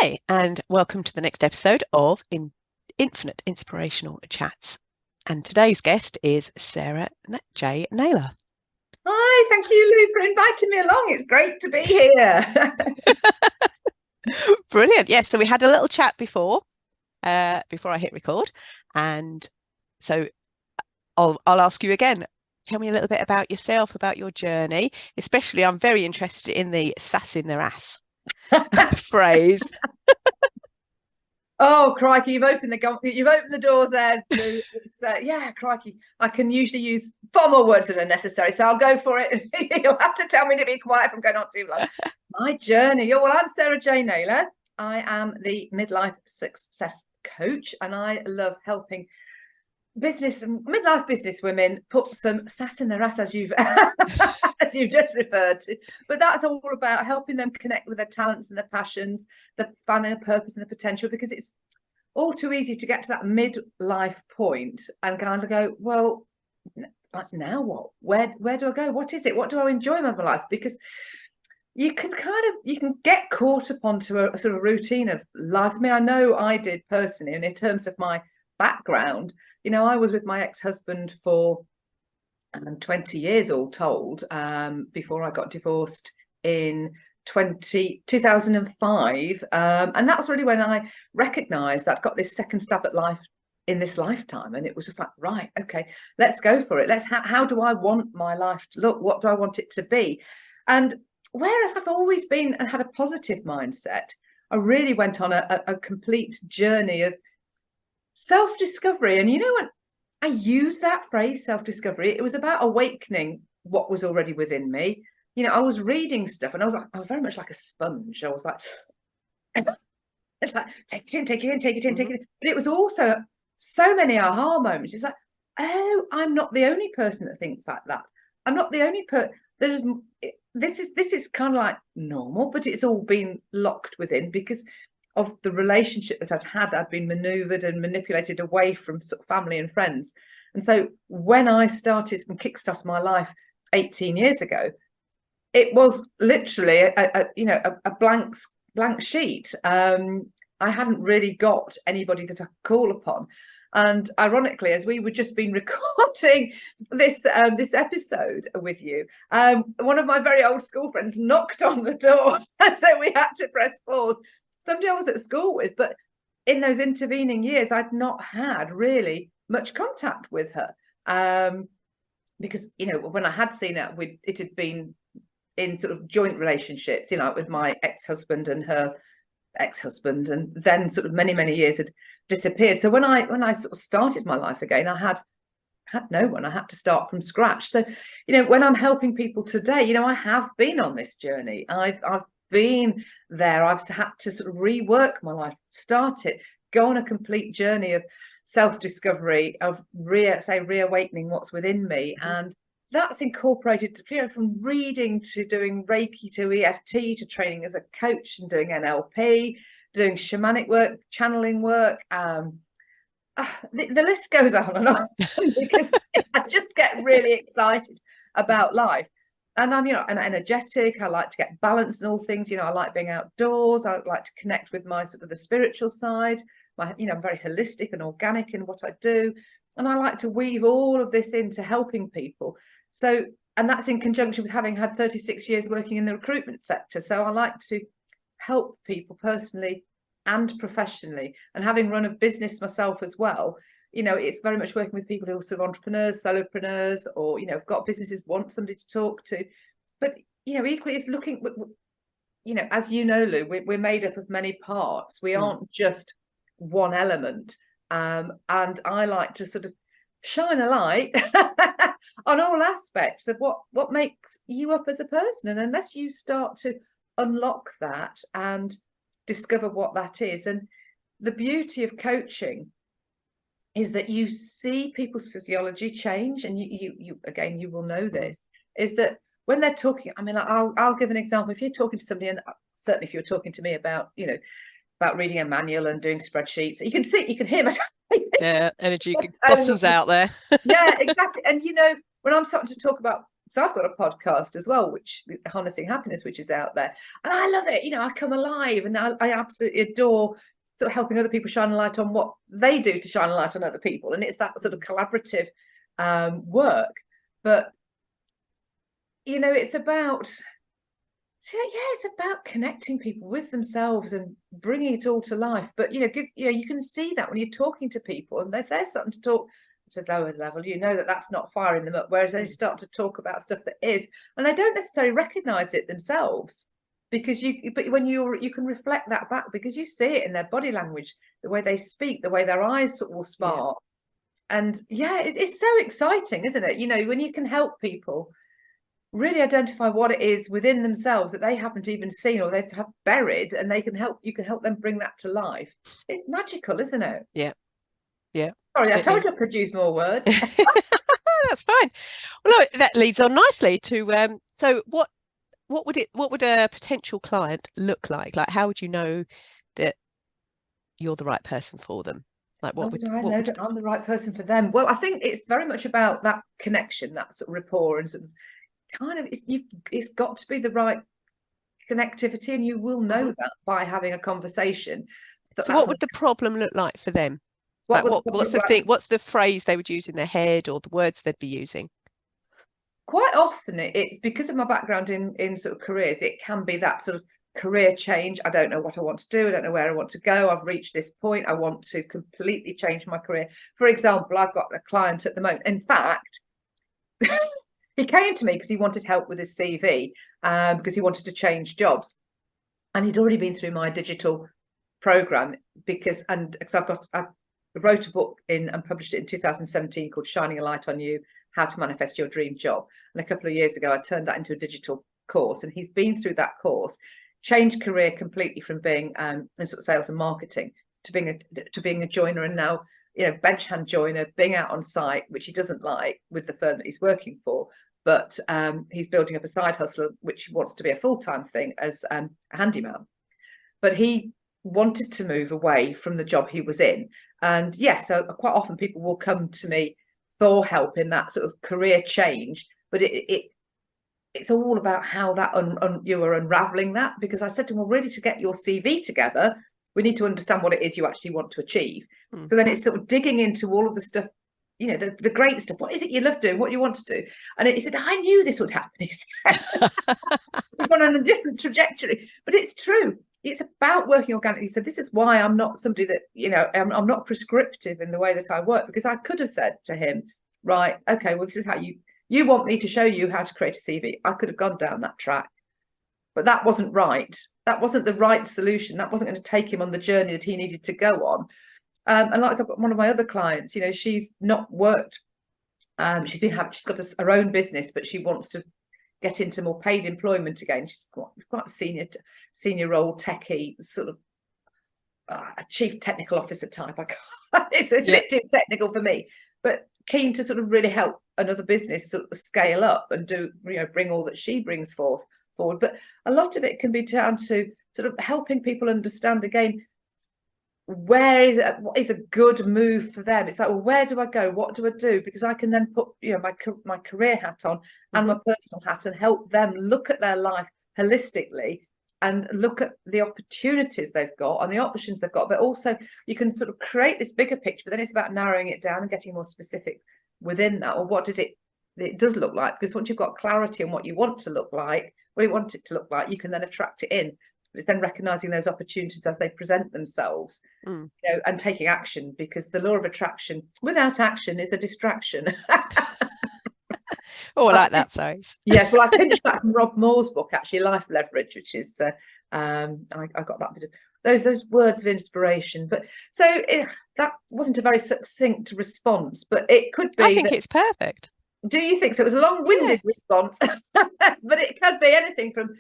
Hi, and welcome to the next episode of Infinite Inspirational Chats. And today's guest is Sarah J Naylor. Hi, thank you, Lou, for inviting me along. It's great to be here. Brilliant. Yes, so we had a little chat before I hit record. And so I'll ask you again. Tell me a little bit about yourself, about your journey. Especially, I'm very interested in the sass in their ass phrase. Oh, crikey, you've opened the doors there, Lou. Yeah, crikey. I can usually use far more words than are necessary, so I'll go for it. You'll have to tell me to be quiet if I'm going on too long. My journey. Oh, well, I'm Sarah J Naylor. I am the Midlife Success Coach, and I love helping midlife business women put some sass in their ass, as you've as you've just referred to. But that's all about helping them connect with their talents and their passions, the fun and the purpose and the potential, because it's all too easy to get to that midlife point and kind of go, well, like, now what? Where do I go? What is it? What do I enjoy in my life? Because you can get caught up onto a sort of routine of life. I mean, I know I did personally, and in terms of my background, I was with my ex-husband for 20 years all told, before I got divorced in 2005. And that's really when I recognized that I'd got this second stab at life in this lifetime. And it was just like, right, okay, let's go for it. How do I want my life to look? What do I want it to be? And whereas I've always been and had a positive mindset, I really went on a complete journey of self-discovery. And you know what? I use that phrase, self-discovery. It was about awakening what was already within me. I was reading stuff and I was very much like a sponge. I was like, it's like, take it in, take it in, take it in, take it in. But it was also so many aha moments. It's like, oh, I'm not the only person that thinks like that. I'm not the only person. This is kind of like normal, but it's all been locked within because of the relationship that I'd been maneuvered and manipulated away from sort of family and friends. And so when I started and kickstarted my life 18 years ago, it was literally a blank sheet. I hadn't really got anybody that I could call upon. And ironically, as we were just been recording this episode with you, one of my very old school friends knocked on the door, so we had to press pause. Somebody I was at school with, but in those intervening years, I'd not had really much contact with her, because when I had seen her, it had been in sort of joint relationships, with my ex-husband and her ex-husband, and then sort of many years had disappeared. So when I sort of started my life again, I had no one. I had to start from scratch. So when I'm helping people today, I have been on this journey. I've been there. I've had to sort of rework my life, start it, go on a complete journey of self-discovery, of reawakening what's within me. And that's incorporated from reading to doing Reiki to EFT to training as a coach and doing NLP, doing shamanic work, channeling work. The list goes on and on because I just get really excited about life. And I'm energetic. I like to get balanced in all things. I like being outdoors. I like to connect with my sort of the spiritual side. I'm very holistic and organic in what I do. And I like to weave all of this into helping people. So, and that's in conjunction with having had 36 years working in the recruitment sector. So I like to help people personally and professionally, and having run a business myself as well. It's very much working with people who are sort of entrepreneurs, solopreneurs, or, have got businesses, want somebody to talk to. But, equally it's looking, as you know, Lou, we're made up of many parts. We aren't just one element. And I like to sort of shine a light on all aspects of what makes you up as a person. And unless you start to unlock that and discover what that is, and the beauty of coaching is that you see people's physiology change, and you again, you will know this, is that when they're talking, I mean, I'll give an example. If you're talking to somebody, and certainly if you're talking to me about reading a manual and doing spreadsheets, you can hear my energy bottoms out there. Yeah, exactly. And when I'm starting to talk about So I've got a podcast as well, which Harnessing Happiness, which is out there, and I love it. I come alive, and I absolutely adore sort of helping other people shine a light on what they do to shine a light on other people, and it's that sort of collaborative work. But it's about it's about connecting people with themselves and bringing it all to life. But you can see that when you're talking to people, and if they're starting to talk at a lower level, that's not firing them up, whereas they start to talk about stuff that is, and they don't necessarily recognize it themselves, because when you can reflect that back, because you see it in their body language, the way they speak, the way their eyes sort of will spark. And it's so exciting, isn't it? When you can help people really identify what it is within themselves that they haven't even seen or they've buried, and you can help them bring that to life. It's magical, isn't it? Yeah. Sorry, I told you I'd produce more words. That's fine. Well, look, that leads on nicely to so what would a potential client look like? Like, how would you know that you're the right person for them? Like, how would I know that I'm the right person for them? Well, I think it's very much about that connection, that sort of rapport, and sort of it's got to be the right connectivity, and you will know that by having a conversation. So what would the problem look like for them? What's the thing? What's the phrase they would use in their head, or the words they'd be using? Quite often it's because of my background in sort of careers. It can be that sort of career change. I don't know what I want to do. I don't know where I want to go. I've reached this point. I want to completely change my career. For example, I've got a client at the moment. In fact, he came to me because he wanted help with his CV, because he wanted to change jobs, and he'd already been through my digital program because I wrote a book and published it in 2017 called Shining a Light on You: How to Manifest Your Dream Job. And a couple of years ago, I turned that into a digital course, and he's been through that course, changed career completely from being in sort of sales and marketing to being a joiner, and now bench hand joiner, being out on site, which he doesn't like with the firm that he's working for. But he's building up a side hustle, which wants to be a full-time thing as a handyman. But he wanted to move away from the job he was in. And so quite often people will come to me for help in that sort of career change. But it's all about how that you are unraveling that, because I said to him, well, really, to get your CV together, we need to understand what it is you actually want to achieve. So then it's sort of digging into all of the stuff, the great stuff. What is it you love doing? What you want to do? And he said, I knew this would happen. We've gone on a different trajectory, but it's true. It's about working organically. So this is why I'm not somebody that, I'm not prescriptive in the way that I work, because I could have said to him, right, okay, well, this is how you want me to show you how to create a CV. I could have gone down that track, but that wasn't right. That wasn't the right solution. That wasn't going to take him on the journey that he needed to go on. And like I've got one of my other clients, she's not worked. She's got her own business, but she wants to get into more paid employment again. She's quite a senior role, techie, sort of a chief technical officer type. It's a bit too technical for me, but keen to sort of really help another business sort of scale up and do, bring all that she brings forward. But a lot of it can be down to sort of helping people understand again, what is a good move for them. It's like, well, where do I go? What do I do? Because I can then put my career hat on and my personal hat, and help them look at their life holistically and look at the opportunities they've got and the options they've got. But also you can sort of create this bigger picture, but then it's about narrowing it down and getting more specific within that. Or what does it does look like? Because once you've got clarity on what you want to look like, what you want it to look like, you can then attract it in. It's then recognizing those opportunities as they present themselves, and taking action, because the law of attraction without action is a distraction. Oh, I like that phrase. Yes, well, I pinched that from Rob Moore's book, actually, Life Leverage, which is I got that bit of those words of inspiration. But so that wasn't a very succinct response, but it could be. I think it's perfect. Do you think so? It was a long-winded response, but it could be anything from,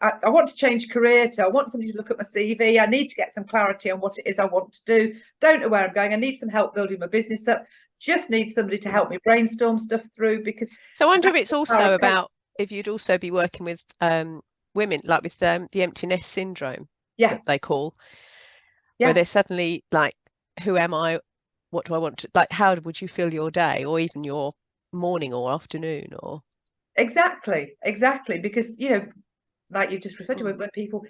I want to change career to I want somebody to look at my CV. I need to get some clarity on what it is I want to do. Don't know where I'm going. I need some help building my business up. Just need somebody to help me brainstorm stuff through. Because so I wonder if it's also about if you'd also be working with women, like with the empty nest syndrome, that they call, where they're suddenly like, who am I? What do I want to, like, how would you fill your day, or even your morning or afternoon? Or Exactly, because like you just referred to, when people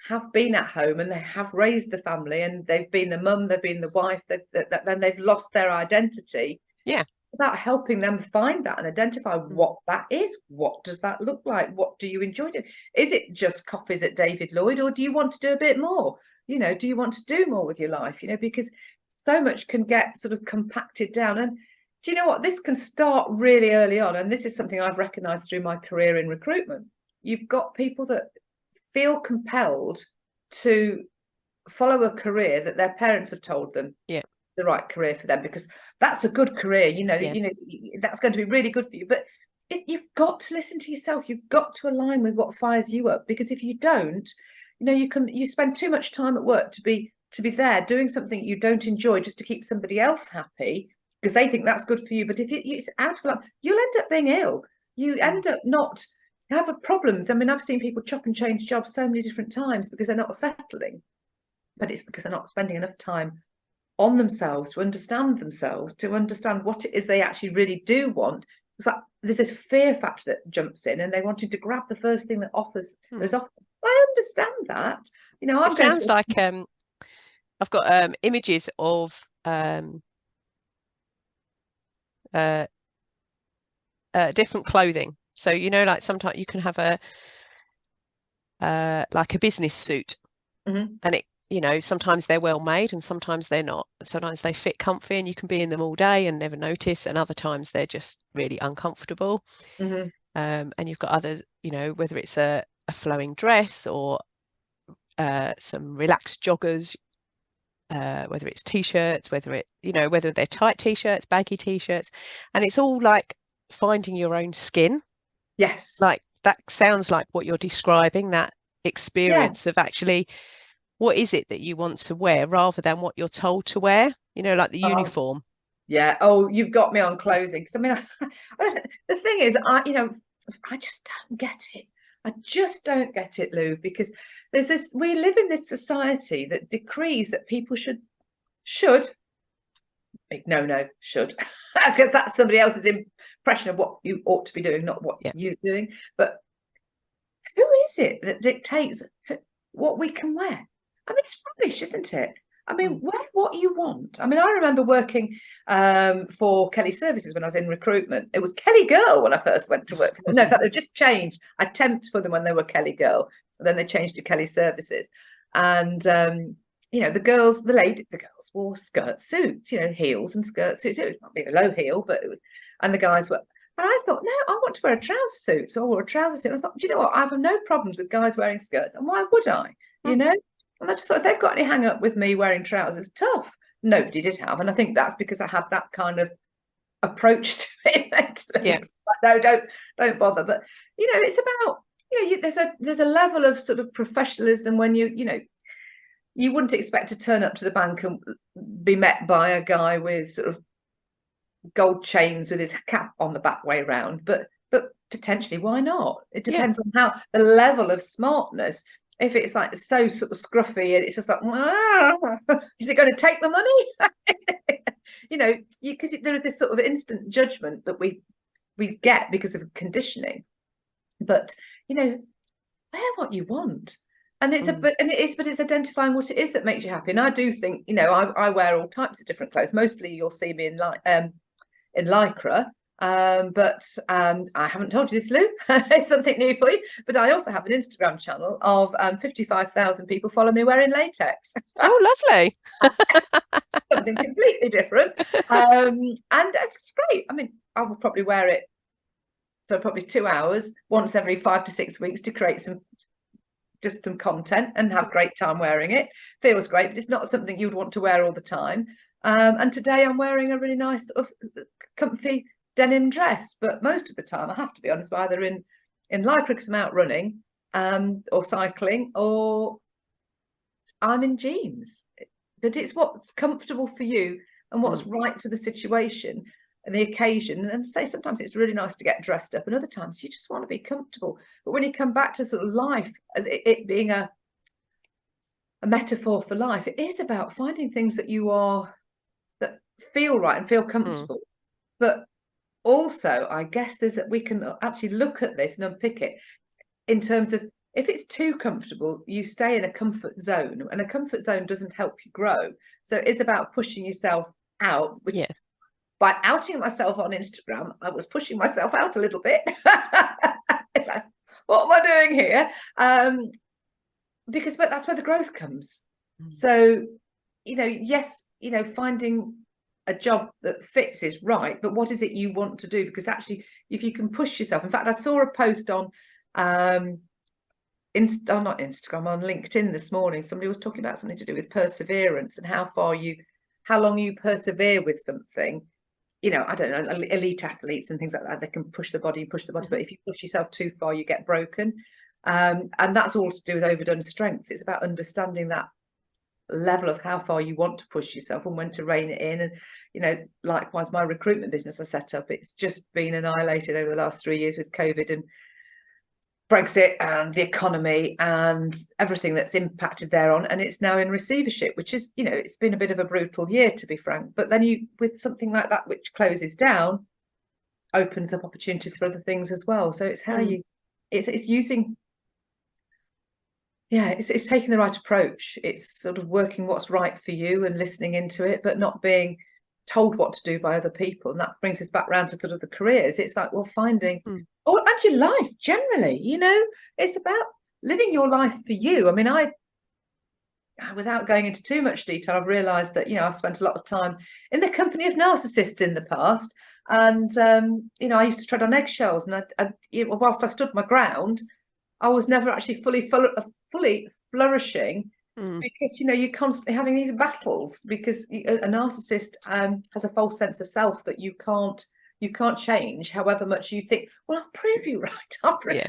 have been at home and they have raised the family and they've been the mum, they've been the wife, then they've lost their identity. Yeah. About helping them find that and identify what that is. What does that look like? What do you enjoy doing? Is it just coffees at David Lloyd, or do you want to do a bit more? Do you want to do more with your life? Because so much can get sort of compacted down. And do you know what? This can start really early on. And this is something I've recognized through my career in recruitment. You've got people that feel compelled to follow a career that their parents have told them the right career for them, because that's a good career, that's going to be really good for you. But you've got to listen to yourself. You've got to align with what fires you up, because if you don't, you spend too much time at work to be there doing something you don't enjoy just to keep somebody else happy because they think that's good for you. But if it's out of line, you'll end up being ill. You end up not have problems. I mean, I've seen people chop and change jobs so many different times because they're not settling, but it's because they're not spending enough time on themselves to understand what it is they actually really do want. It's like there's this fear factor that jumps in, and they wanted to grab the first thing that offers. I understand that. It sounds like I've got images of different clothing. So like sometimes you can have like a business suit, and it sometimes they're well made and sometimes they're not. Sometimes they fit comfy and you can be in them all day and never notice, and other times they're just really uncomfortable. And you've got others, whether it's a flowing dress or some relaxed joggers, whether it's t-shirts, whether they're tight t-shirts, baggy t-shirts, and it's all like finding your own skin. Yes. Like that sounds like what you're describing, that experience of actually what is it that you want to wear rather than what you're told to wear, like the uniform. Yeah. Oh, you've got me on clothing. Because I mean, the thing is, I just don't get it. I just don't get it, Lou, because we live in this society that decrees that people should, because that's somebody else's impression of what you ought to be doing, not what you're doing. But who is it that dictates what we can wear? I mean, it's rubbish, isn't it? I mean, wear what you want. I mean, I remember working for Kelly Services when I was in recruitment. It was Kelly Girl when I first went to work for them. No, in fact, they just changed. I temped for them when they were Kelly Girl, and then they changed to Kelly Services. And the girls wore skirt suits, heels and skirt suits. It might be a low heel, but it was, and the guys were. And I thought, no, I want to wear a trouser suit. So I wore a trouser suit. And I thought, do you know what? I have no problems with guys wearing skirts, and why would I? And I just thought, if they've got any hang up with me wearing trousers, tough. Nobody did have. And I think that's because I had that kind of approach to it mentally. Yeah. Like, no, don't bother. But, it's about, there's a level of sort of professionalism when you wouldn't expect to turn up to the bank and be met by a guy with sort of gold chains with his cap on the back way round. But potentially, why not? It depends on how the level of smartness. If it's like so sort of scruffy and it's just like, is it going to take the money? Because there is this sort of instant judgment that we get because of conditioning. But wear what you want, and it's but it's identifying what it is that makes you happy. And I do think I wear all types of different clothes. Mostly you'll see me in lycra. But I haven't told you this, Lou. It's something new for you. But I also have an Instagram channel of 55,000 people follow me wearing latex. Oh, lovely. Something completely different. And it's great. I mean, I will probably wear it for probably 2 hours once every 5 to 6 weeks to create some content and have a great time wearing it. Feels great, but it's not something you'd want to wear all the time. And today I'm wearing a really nice sort of comfy denim dress, but most of the time I have to be honest, either in lycra because I'm out running or cycling, or I'm in jeans. But it's what's comfortable for you and what's right for the situation and the occasion. And say sometimes it's really nice to get dressed up, and other times you just want to be comfortable. But when you come back to sort of life as it being a metaphor for life, it is about finding things that feel right and feel comfortable, but also, I guess we can actually look at this and unpick it in terms of, if it's too comfortable, you stay in a comfort zone, and a comfort zone doesn't help you grow. So it's about pushing yourself out, which, by outing myself on Instagram, I was pushing myself out a little bit. It's like, what am I doing here? But that's where the growth comes. So, yes, finding a job that fits is right, but what is it you want to do? Because actually, if you can push yourself, in fact, I saw a post on not Instagram, on LinkedIn this morning. Somebody was talking about something to do with perseverance and how long you persevere with something. I don't know, elite athletes and things like that, they can push the body, but if you push yourself too far, you get broken. And that's all to do with overdone strengths. It's about understanding that level of how far you want to push yourself and when to rein it in. And likewise, my recruitment business I set up, it's just been annihilated over the last 3 years with COVID and Brexit and the economy and everything that's impacted thereon, and it's now in receivership, which is, it's been a bit of a brutal year, to be frank. But then with something like that which closes down, opens up opportunities for other things as well. So it's how it's using, it's taking the right approach. It's sort of working what's right for you and listening into it, but not being told what to do by other people. And that brings us back around to sort of the careers. It's like, well, finding and your life generally, it's about living your life for you. I mean, without going into too much detail, I've realized that I've spent a lot of time in the company of narcissists in the past, and I used to tread on eggshells, and I whilst I stood my ground, I was never actually fully flourishing. Because you're constantly having these battles, because a narcissist has a false sense of self that you can't change, however much you think, well, I'll prove you right. I'll prove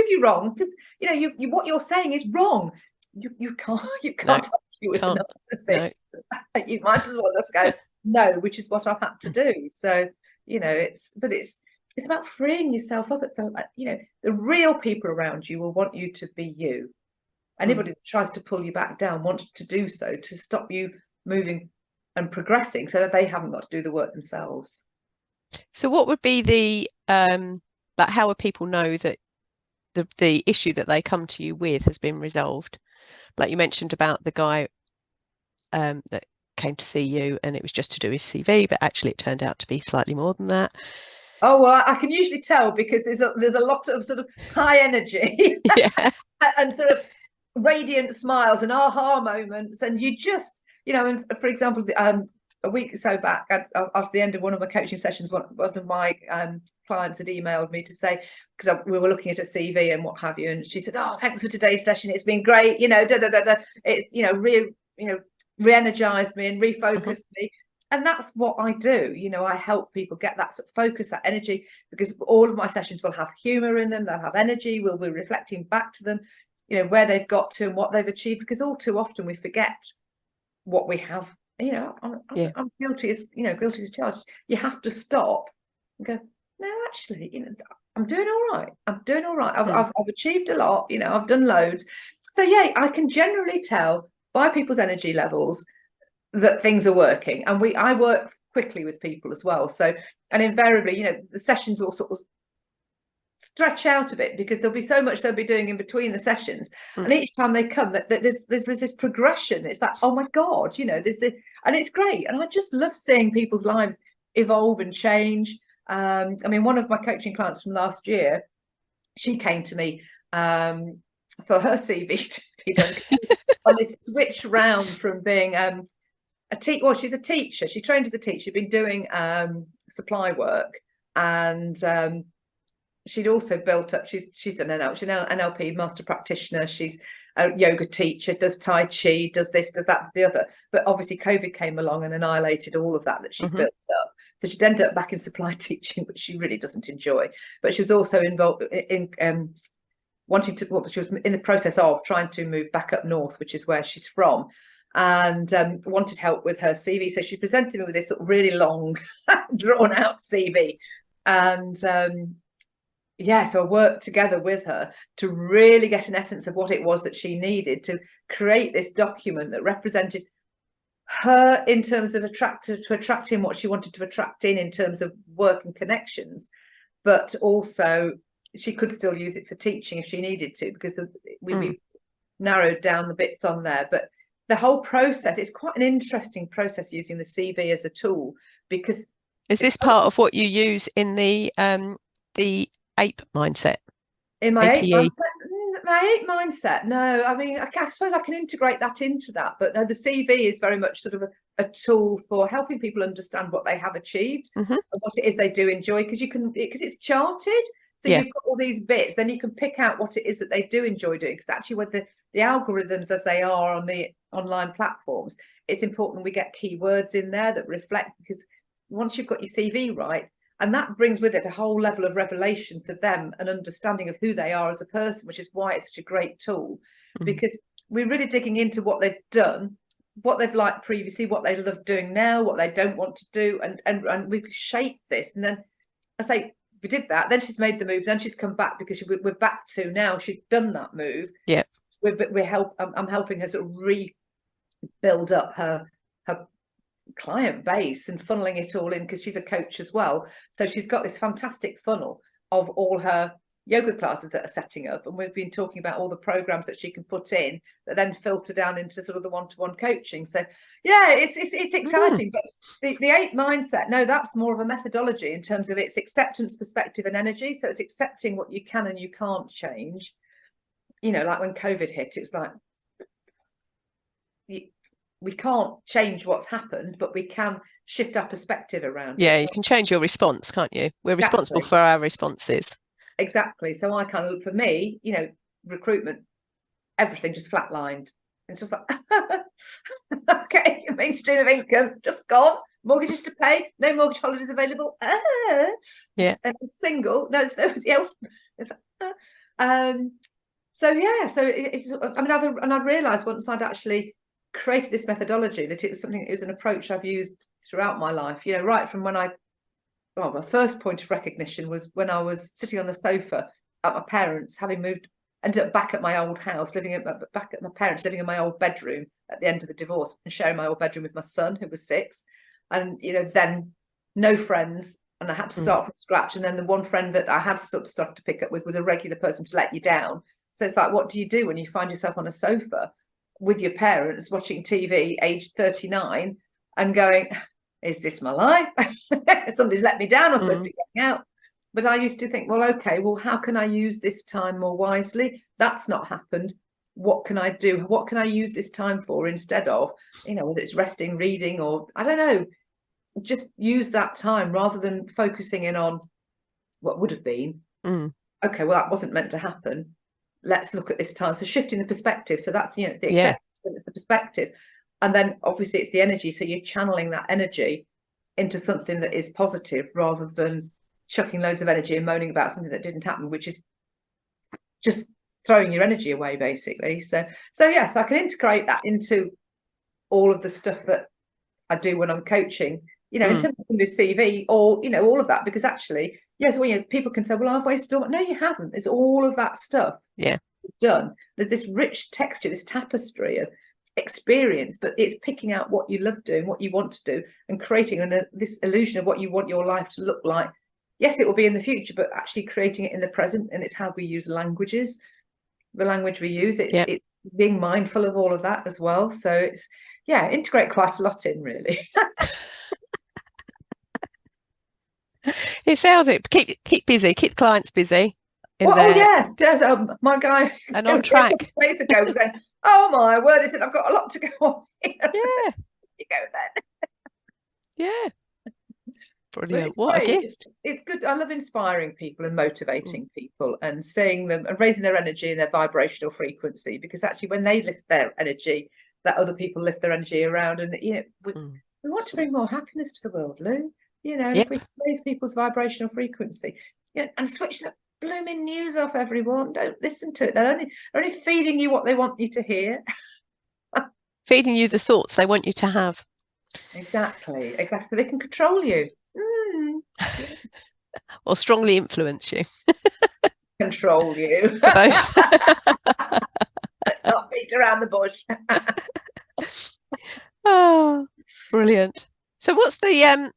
you wrong, because you what you're saying is wrong. You can't argue with a narcissist. No. You might as well just go no, which is what I've had to do. So it's about freeing yourself up. It's the real people around you will want you to be you. Anybody that tries to pull you back down wants to do so to stop you moving and progressing, so that they haven't got to do the work themselves. So what would be the how would people know that the issue that they come to you with has been resolved? Like you mentioned about the guy that came to see you and it was just to do his CV, but actually it turned out to be slightly more than that. Oh, well, I can usually tell because there's a lot of sort of high energy and sort of radiant smiles and aha moments, and you just and for example, a week or so back, after the end of one of my coaching sessions, one of my clients had emailed me to say, because we were looking at a CV and what have you, and she said, oh, thanks for today's session, it's been great, it's re-energized me and refocused me. And that's what I do. I help people get that sort of focus, that energy, because all of my sessions will have humor in them, they'll have energy, we'll be reflecting back to them where they've got to and what they've achieved, because all too often we forget what we have. I'm guilty as charged. You have to stop and go, no, actually, I'm doing all right. I've achieved a lot. I've done loads. So I can generally tell by people's energy levels that things are working, and I work quickly with people as well. So, and invariably, the sessions will sort of stretch out a bit, because there'll be so much they'll be doing in between the sessions, and each time they come, that there's this progression. It's like, oh my god, there's this, and it's great. And I just love seeing people's lives evolve and change. I mean, one of my coaching clients from last year, she came to me for her CV to be done on this switch round from being she's a teacher. She trained as a teacher, she'd been doing supply work, and she'd also built up, she's done NLP master practitioner, she's a yoga teacher, does Tai Chi, does this, does that, the other. But obviously COVID came along and annihilated all of that she built up. So she'd end up back in supply teaching, which she really doesn't enjoy. But she was also involved in she was in the process of trying to move back up north, which is where she's from, and wanted help with her CV. So she presented me with this sort of really long, drawn out CV. And so I worked together with her to really get an essence of what it was that she needed to create this document that represented her in terms of attracting what she wanted to attract in terms of work and connections, but also she could still use it for teaching if she needed to, because we narrowed down the bits on there. But the whole process is quite an interesting process, using the CV as a tool, because is this part of what you use in the APE mindset? In my APE. APE mindset, no, I mean, I suppose I can integrate that into that, but no, the CV is very much sort of a tool for helping people understand what they have achieved and what it is they do enjoy, because it's charted. So you've got all these bits, then you can pick out what it is that they do enjoy doing, because actually with the algorithms as they are on the online platforms, it's important we get keywords in there that reflect, because once you've got your CV right, and that brings with it a whole level of revelation for them, an understanding of who they are as a person, which is why it's such a great tool, because we're really digging into what they've done, what they've liked previously, what they love doing now, what they don't want to do, and we shape this. And then I say, we did that, then she's made the move, then she's come back, because we're back to now she's done that move. Yeah, I'm helping her sort of rebuild up her client base and funneling it all in, because she's a coach as well. So she's got this fantastic funnel of all her yoga classes that are setting up, and we've been talking about all the programs that she can put in that then filter down into sort of the one-to-one coaching. So yeah, it's exciting. But the APE mindset, no, that's more of a methodology in terms of its acceptance, perspective and energy. So it's accepting what you can and you can't change. You know, like when COVID hit, it was like, we can't change what's happened, but we can shift our perspective around it. Yeah, you can change your response, can't you? We're responsible for our responses. Exactly. So I kind of, for me, you know, recruitment, everything just flatlined. It's just like, okay, mainstream of income just gone, mortgages to pay, no mortgage holidays available. Yeah, and single, no, it's nobody else. It's so yeah, so it's. I mean, I've realised once I'd actually created this methodology that it was an approach I've used throughout my life. You know, right from when my first point of recognition was when I was sitting on the sofa at my parents, having ended up back at my old house, back at my parents, living in my old bedroom at the end of the divorce, and sharing my old bedroom with my son, who was 6. And, you know, then no friends, and I had to start from scratch. And then the one friend that I had stuff to pick up with was a regular person to let you down. So it's like, what do you do when you find yourself on a sofa with your parents watching TV, aged 39, and going, is this my life? Somebody's let me down, I'm supposed to be getting out. But I used to think, well, okay, well, how can I use this time more wisely? That's not happened. What can I do? What can I use this time for instead of, you know, whether it's resting, reading, or I don't know, just use that time rather than focusing in on what would have been. Okay, well, that wasn't meant to happen. Let's look at this time. So shifting the perspective. So that's, you know, the acceptance, the perspective. And then obviously it's the energy. So you're channeling that energy into something that is positive rather than chucking loads of energy and moaning about something that didn't happen, which is just throwing your energy away, basically. So yes, I can integrate that into all of the stuff that I do when I'm coaching, you know, in terms of this CV or, you know, all of that, because actually, yes, well, you know, people can say, well, I've wasted all. No, you haven't. It's all of that stuff done. There's this rich texture, this tapestry of experience, but it's picking out what you love doing, what you want to do, and creating this illusion of what you want your life to look like. Yes, it will be in the future, but actually creating it in the present. And it's how we use languages, the language we use. It's being mindful of all of that as well. So it's, yeah, integrate quite a lot in, really. It sounds it. Keep busy, keep clients busy. Oh yes, my guy and on track. Days ago was going, oh my word, he said, I've got a lot to go on here. Yeah. Said, you go then. Yeah. Brilliant. What a gift. It's good. I love inspiring people and motivating people and seeing them and raising their energy and their vibrational frequency, because actually when they lift their energy, that other people lift their energy around. And you know, we want to bring more happiness to the world, Lou. You know, if we raise people's vibrational frequency, you know, and switch the blooming news off, everyone. Don't listen to it. They're only feeding you what they want you to hear. Feeding you the thoughts they want you to have. Exactly. They can control you. Or strongly influence you. Control you. Both. Let's not beat around the bush. Oh, brilliant. So what's the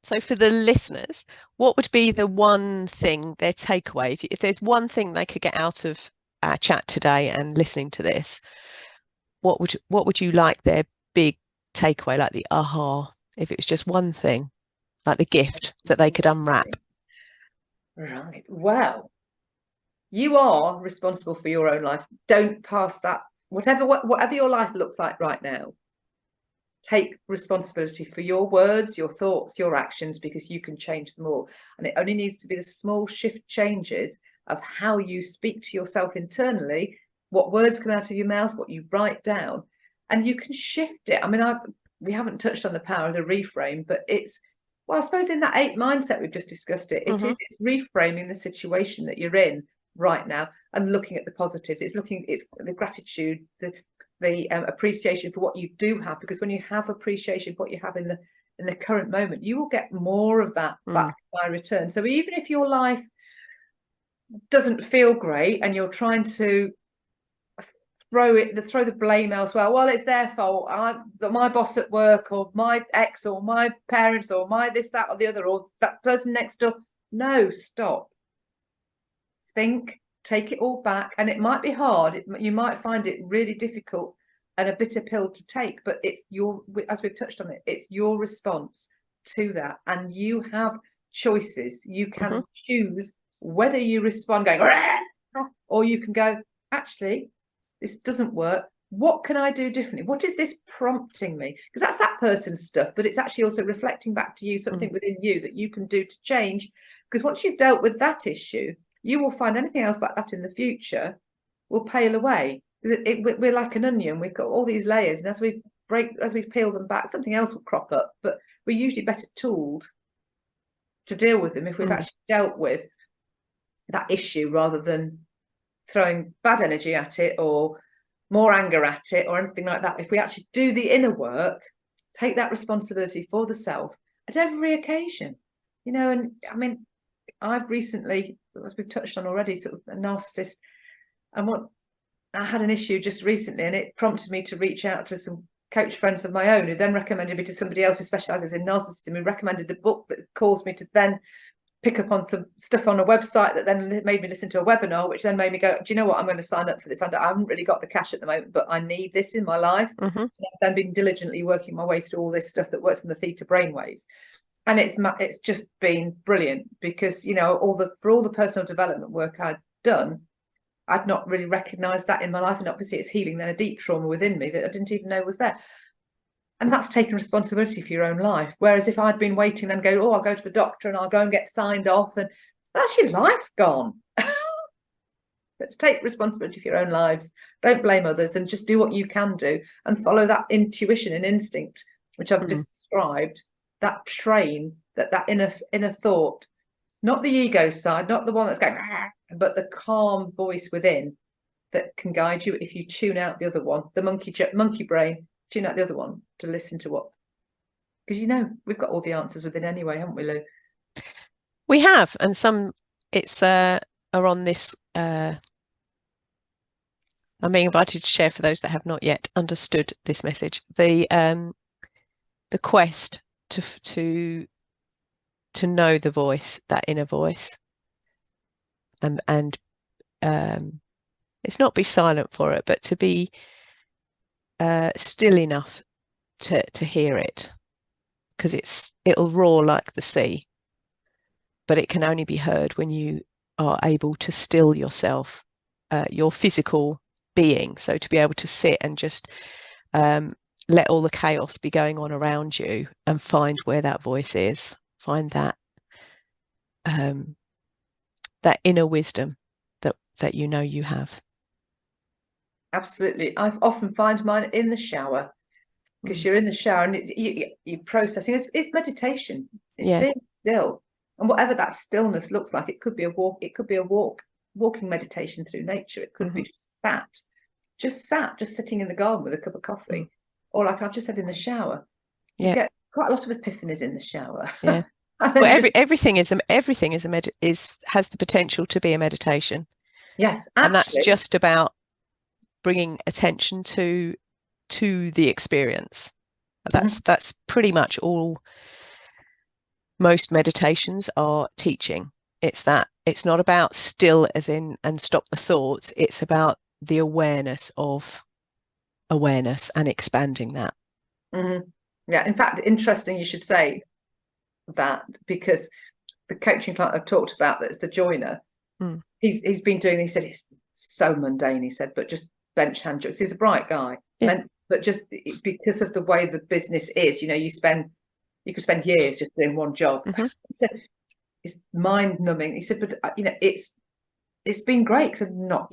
so for the listeners, what would be the one thing, their takeaway? If there's one thing they could get out of our chat today and listening to this, what would you like their big takeaway, like the aha, if it was just one thing, like the gift that they could unwrap? Right. Well, you are responsible for your own life. Don't pass that. Whatever your life looks like right now, take responsibility for your words, your thoughts, your actions, because you can change them all. And it only needs to be the small shift changes of how you speak to yourself internally, what words come out of your mouth, what you write down, and you can shift it. I mean, we haven't touched on the power of the reframe, but it's, well, I suppose in that APE mindset we've just discussed it, it's reframing the situation that you're in right now and looking at the positives. It's the gratitude, the appreciation for what you do have, because when you have appreciation for what you have in the current moment, you will get more of that back by return. So even if your life doesn't feel great and you're trying to throw the blame elsewhere, well, it's their fault, my boss at work, or my ex, or my parents, or my this, that, or the other, or that person next door. No, stop, think, take it all back. And it might be hard, you might find it really difficult and a bitter pill to take, but it's as we've touched on it, it's your response to that, and you have choices. You can choose whether you respond going or you can go, actually, this doesn't work, what can I do differently, what is this prompting me? Because that's that person's stuff, but it's actually also reflecting back to you something within you that you can do to change. Because once you've dealt with that issue, you will find anything else like that in the future will pale away. We're like an onion, we've got all these layers, and as we peel them back, something else will crop up, but we're usually better tooled to deal with them if we've actually dealt with that issue, rather than throwing bad energy at it or more anger at it or anything like that. If we actually do the inner work, take that responsibility for the self at every occasion, and I mean, I've recently, as we've touched on already, sort of a narcissist, and I had an issue just recently, and it prompted me to reach out to some coach friends of my own, who then recommended me to somebody else who specializes in narcissism, who recommended a book that caused me to then pick up on some stuff on a website, that then made me listen to a webinar, which then made me go, do you know what, I'm going to sign up for this. I haven't really got the cash at the moment, but I need this in my life. And I've then been diligently working my way through all this stuff that works on the theta brainwaves. And it's just been brilliant, because, for all the personal development work I'd done, I'd not really recognized that in my life. And obviously it's healing then a deep trauma within me that I didn't even know was there. And that's taking responsibility for your own life. Whereas if I'd been waiting, then go, I'll go to the doctor and I'll go and get signed off, and that's your life gone. But to take responsibility for your own lives, don't blame others, and just do what you can do and follow that intuition and instinct, which I've described, that train, that inner thought, not the ego side, not the one that's going, but the calm voice within that can guide you if you tune out the other one, the monkey brain. Tune out the other one to listen to what, because we've got all the answers within anyway, haven't we, Lou? We have, and some are on this. I'm being invited to share for those that have not yet understood this message. The quest to know the voice, that inner voice, and it's not be silent for it, but to be still enough to hear it, because it'll roar like the sea, but it can only be heard when you are able to still yourself, your physical being. So to be able to sit and just let all the chaos be going on around you and find where that voice is, find that that inner wisdom that you have. Absolutely. I often find mine in the shower, because you're in the shower and you're processing. It's meditation. It's being still, and whatever that stillness looks like, it could be a walk. It could be walking meditation through nature. It could be just sitting in the garden with a cup of coffee, or like I've just said, in the shower. You get quite a lot of epiphanies in the shower. Yeah. Well, everything has the potential to be a meditation. Yes, actually. And that's just about bringing attention to the experience. That's pretty much all most meditations are teaching. It's not about still as in and stop the thoughts. It's about the awareness of awareness and expanding that. Yeah, in fact, interesting you should say that, because the coaching client I've talked about, that's the joiner, he's been doing, he said it's so mundane, he said, but just bench hand jokes. He's a bright guy, but just because of the way the business is, you know, you could spend years just doing one job. He said it's mind numbing. He said, but you know, it's been great because I'm not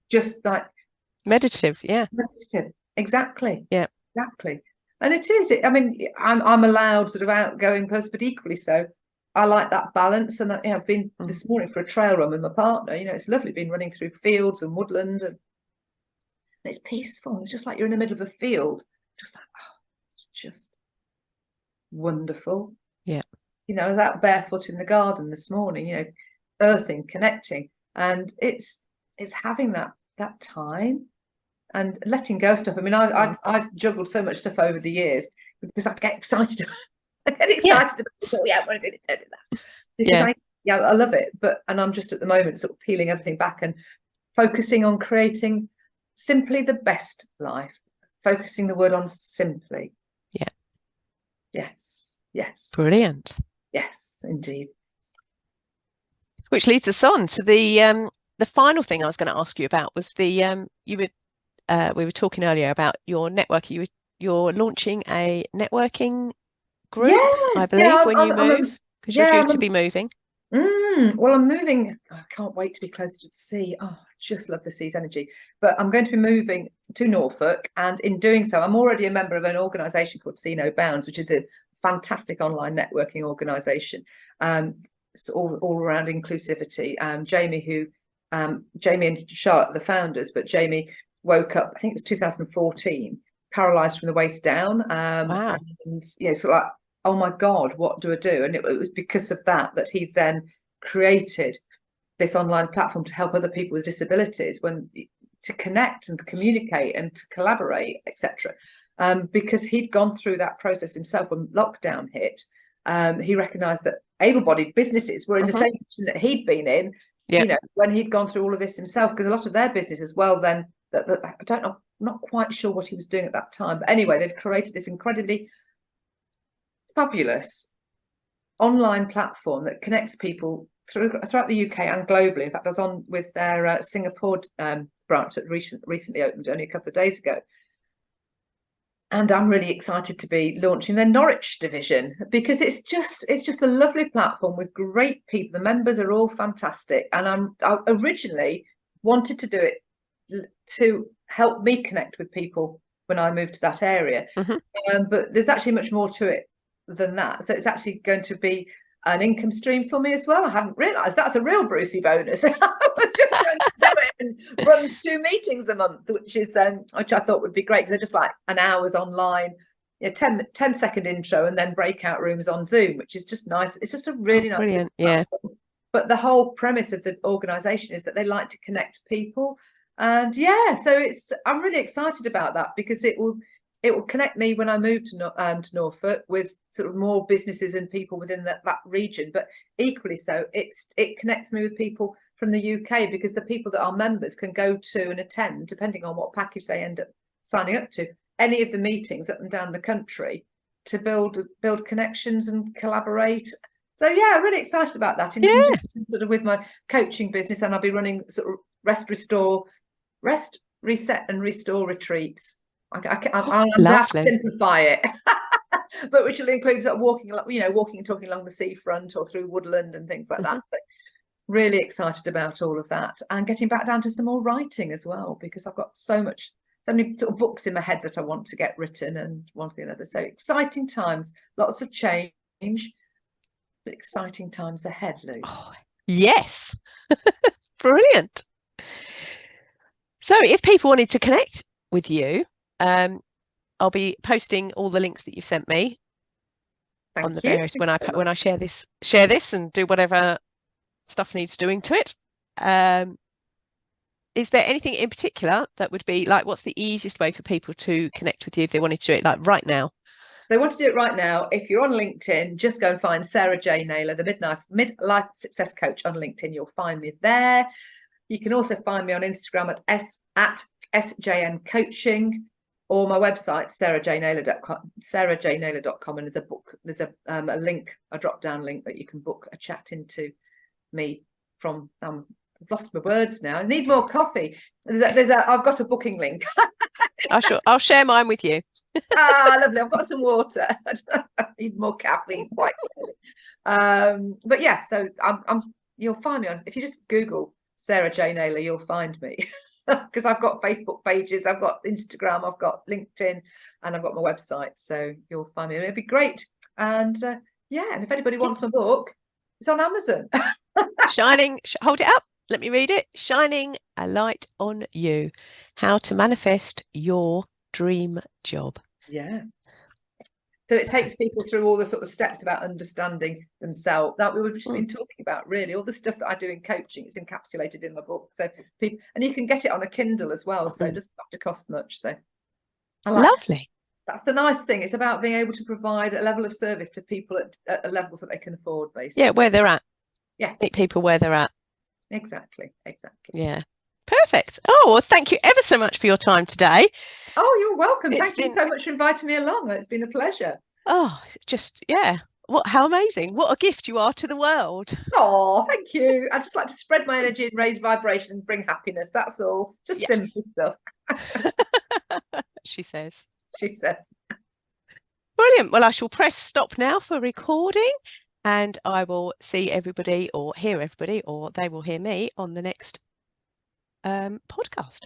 just like meditative. Exactly. And it is. I mean, I'm a loud sort of outgoing person, but equally so, I like that balance. And I've been this morning for a trail run with my partner. You know, it's lovely being running through fields and woodland, and it's peaceful. It's just like you're in the middle of a field, just like, oh, it's just wonderful. Yeah. You know, I was out barefoot in the garden this morning, you know, earthing, connecting, and it's having that time and letting go of stuff. I mean, I've juggled so much stuff over the years because I get excited. I get excited about it. Oh yeah, I'm going to do that because I love it. And I'm just at the moment sort of peeling everything back and focusing on creating simply the best life. Focusing the word on simply. Yes. Brilliant. Yes, indeed. Which leads us on to the final thing I was going to ask you about was we were talking earlier about your network. You're launching a networking group, I believe, when you move, because you're due to be moving. Well, I'm moving. I can't wait to be closer to the sea. Oh, I just love the sea's energy. But I'm going to be moving to Norfolk, and in doing so, I'm already a member of an organisation called See No Bounds, which is a fantastic online networking organisation. It's all around inclusivity. Jamie and Charlotte, the founders, but Jamie woke up, I think it was 2014, paralysed from the waist down. Wow. And you know, sort of like, oh my God, what do I do? And it was because of that he then created this online platform to help other people with disabilities to connect and to communicate and to collaborate, etc. Because he'd gone through that process himself when lockdown hit. He recognised that able-bodied businesses were in the same position that he'd been in, you know, when he'd gone through all of this himself, because a lot of their business as well then, that I don't know, I'm not quite sure what he was doing at that time. But anyway, they've created this incredibly fabulous online platform that connects people throughout the UK and globally. In fact, I was on with their Singapore branch that recently opened only a couple of days ago. And I'm really excited to be launching their Norwich division, because it's just a lovely platform with great people. The members are all fantastic. And I originally wanted to do it to help me connect with people when I moved to that area. But there's actually much more to it than that. So it's actually going to be an income stream for me as well. I hadn't realised that's a real Brucey bonus. I was just going to do it and run 2 meetings a month, which I thought would be great, because they're just like an hour's online, you know, 10-second intro and then breakout rooms on Zoom, which is just nice. It's just a really nice brilliant platform. But the whole premise of the organisation is that they like to connect people. And so I'm really excited about that, because it will connect me when I move to Norfolk with sort of more businesses and people within that region. But equally so, it connects me with people from the UK, because the people that are members can go to and attend, depending on what package they end up signing up to, any of the meetings up and down the country, to build connections and collaborate. So I'm really excited about that. In conjunction sort of with my coaching business, and I'll be running sort of rest, reset and restore retreats. I'll have to simplify it, but which will include sort of walking and talking along the seafront or through woodland and things like that. So really excited about all of that, and getting back down to some more writing as well, because I've got so many sort of books in my head that I want to get written, and one thing or another. So exciting times, lots of change, but exciting times ahead, Lou. Oh, yes. Brilliant. So if people wanted to connect with you, I'll be posting all the links that you've sent me on the various when I share this and do whatever stuff needs doing to it. is there anything in particular that would be like, what's the easiest way for people to connect with you if they wanted to do it like right now? They want to do it right now. If you're on LinkedIn, just go and find Sarah J Naylor, the Midlife Success Coach on LinkedIn. You'll find me there. You can also find me on Instagram at SJN Coaching, or my website, sarahjnaylor.com. And there's a link, a drop-down link that you can book a chat into me from. I've lost my words now. I need more coffee. I've got a booking link. I'll share mine with you. Lovely. I've got some water. I need more caffeine, quite clearly. But yeah, so you'll find me on, if you just Google Sarah J Naylor, you'll find me. Because I've got Facebook pages, I've got Instagram, I've got LinkedIn, and I've got my website. So you'll find me. It'd be great. And yeah, and if anybody wants my book, it's on Amazon. Hold it up. Let me read it. Shining a light on you. How to manifest your dream job. Yeah. So it takes people through all the sort of steps about understanding themselves that we've just been talking about, really. All the stuff that I do in coaching is encapsulated in my book. So people, and you can get it on a Kindle as well. So it doesn't have to cost much. So lovely. That's the nice thing. It's about being able to provide a level of service to people at levels that they can afford, basically. Yeah, where they're at. Yeah. Meet people where they're at. Exactly. Yeah. Perfect. Oh, well, thank you ever so much for your time today. Oh, you're welcome. Thank you so much for inviting me along. It's been a pleasure. Oh, just, yeah. How amazing. What a gift you are to the world. Oh, thank you. I just like to spread my energy and raise vibration and bring happiness. That's all. Just simple stuff. She says. Brilliant. Well, I shall press stop now for recording, and I will see everybody or hear everybody, or they will hear me on the next podcast.